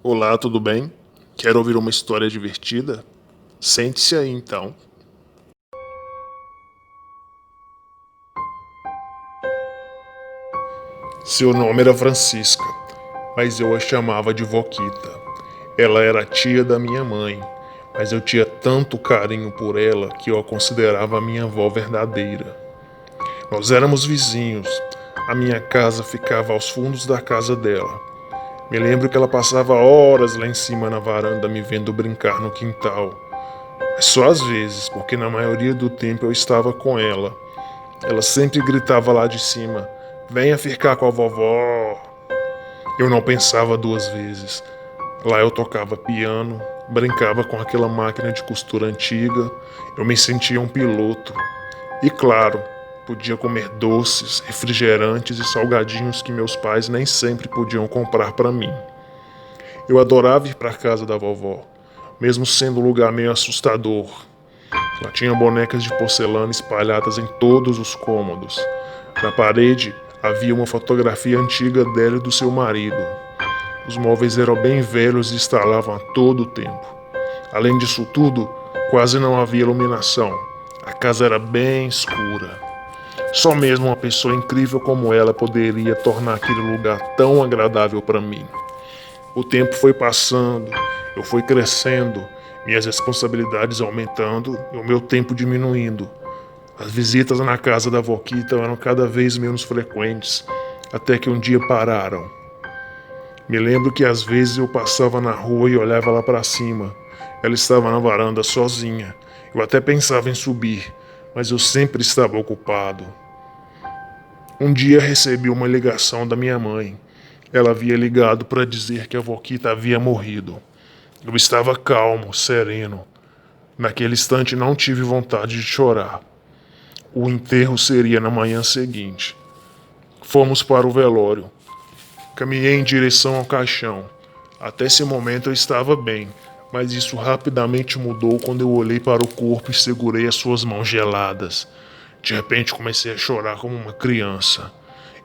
Olá, tudo bem? Quer ouvir uma história divertida? Sente-se aí então. Seu nome era Francisca, mas eu a chamava de Voquita. Ela era tia da minha mãe, mas eu tinha tanto carinho por ela que eu a considerava a minha avó verdadeira. Nós éramos vizinhos. A minha casa ficava aos fundos da casa dela. Me lembro que ela passava horas lá em cima na varanda me vendo brincar no quintal. Mas só às vezes, porque na maioria do tempo eu estava com ela. Ela sempre gritava lá de cima: "Venha ficar com a vovó." Eu não pensava duas vezes. Lá eu tocava piano, brincava com aquela máquina de costura antiga, eu me sentia um piloto. E claro, podia comer doces, refrigerantes e salgadinhos que meus pais nem sempre podiam comprar para mim. Eu adorava ir para a casa da vovó, mesmo sendo um lugar meio assustador. Ela tinha bonecas de porcelana espalhadas em todos os cômodos. Na parede havia uma fotografia antiga dela e do seu marido. Os móveis eram bem velhos e estalavam a todo o tempo. Além disso tudo, quase não havia iluminação. A casa era bem escura. Só mesmo uma pessoa incrível como ela poderia tornar aquele lugar tão agradável para mim. O tempo foi passando, eu fui crescendo, minhas responsabilidades aumentando e o meu tempo diminuindo. As visitas na casa da Voquita eram cada vez menos frequentes, até que um dia pararam. Me lembro que às vezes eu passava na rua e olhava lá para cima. Ela estava na varanda sozinha. Eu até pensava em subir, mas eu sempre estava ocupado. Um dia recebi uma ligação da minha mãe. Ela havia ligado para dizer que a Voquita havia morrido. Eu estava calmo, sereno. Naquele instante não tive vontade de chorar. O enterro seria na manhã seguinte. Fomos para o velório. Caminhei em direção ao caixão. Até esse momento eu estava bem, mas isso rapidamente mudou quando eu olhei para o corpo e segurei as suas mãos geladas. De repente comecei a chorar como uma criança.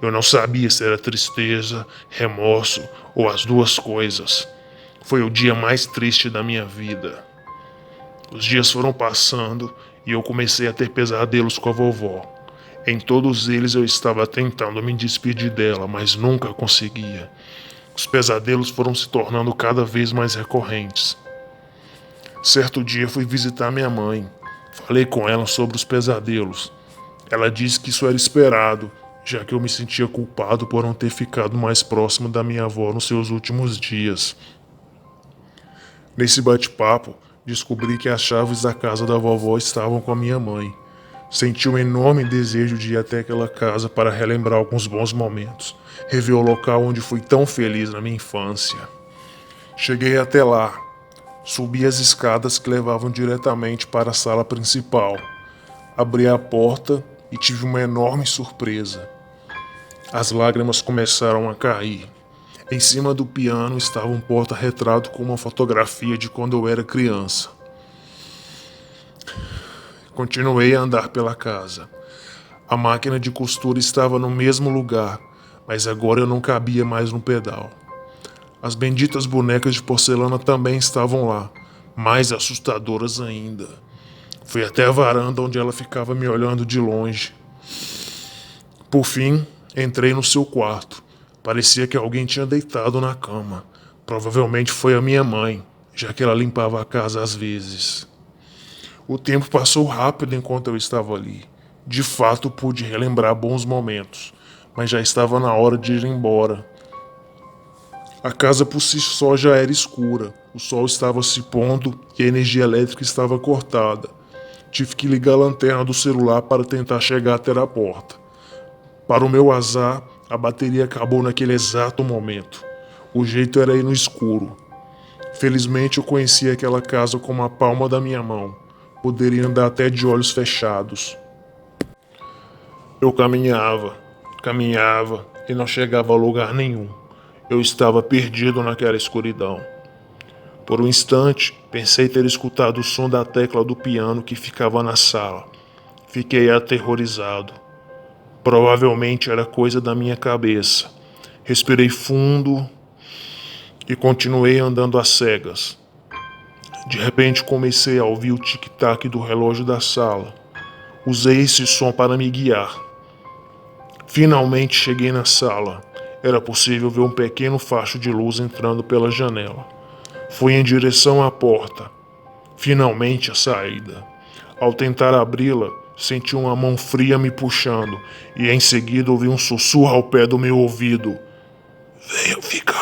Eu não sabia se era tristeza, remorso ou as duas coisas. Foi o dia mais triste da minha vida. Os dias foram passando e eu comecei a ter pesadelos com a vovó. Em todos eles eu estava tentando me despedir dela, mas nunca conseguia. Os pesadelos foram se tornando cada vez mais recorrentes. Certo dia fui visitar minha mãe. Falei com ela sobre os pesadelos. Ela disse que isso era esperado, já que eu me sentia culpado por não ter ficado mais próximo da minha avó nos seus últimos dias. Nesse bate-papo, descobri que as chaves da casa da vovó estavam com a minha mãe. Senti um enorme desejo de ir até aquela casa para relembrar alguns bons momentos, rever o local onde fui tão feliz na minha infância. Cheguei até lá, subi as escadas que levavam diretamente para a sala principal. Abri a porta e tive uma enorme surpresa. As lágrimas começaram a cair. Em cima do piano estava um porta-retrato com uma fotografia de quando eu era criança. Continuei a andar pela casa. A máquina de costura estava no mesmo lugar, mas agora eu não cabia mais no pedal. As benditas bonecas de porcelana também estavam lá, mais assustadoras ainda. Fui até a varanda onde ela ficava me olhando de longe. Por fim, entrei no seu quarto. Parecia que alguém tinha deitado na cama. Provavelmente foi a minha mãe, já que ela limpava a casa às vezes. O tempo passou rápido enquanto eu estava ali. De fato, pude relembrar bons momentos, mas já estava na hora de ir embora. A casa por si só já era escura, o sol estava se pondo e a energia elétrica estava cortada. Tive que ligar a lanterna do celular para tentar chegar até a porta. Para o meu azar, a bateria acabou naquele exato momento. O jeito era ir no escuro. Felizmente eu conhecia aquela casa como a palma da minha mão. Poderia andar até de olhos fechados. Eu caminhava e não chegava a lugar nenhum. Eu estava perdido naquela escuridão. Por um instante, pensei ter escutado o som da tecla do piano que ficava na sala. Fiquei aterrorizado. Provavelmente era coisa da minha cabeça. Respirei fundo e continuei andando às cegas. De repente comecei a ouvir o tic-tac do relógio da sala. Usei esse som para me guiar. Finalmente cheguei na sala. Era possível ver um pequeno facho de luz entrando pela janela. Fui em direção à porta. Finalmente a saída. Ao tentar abri-la, senti uma mão fria me puxando e em seguida ouvi um sussurro ao pé do meu ouvido. Venha ficar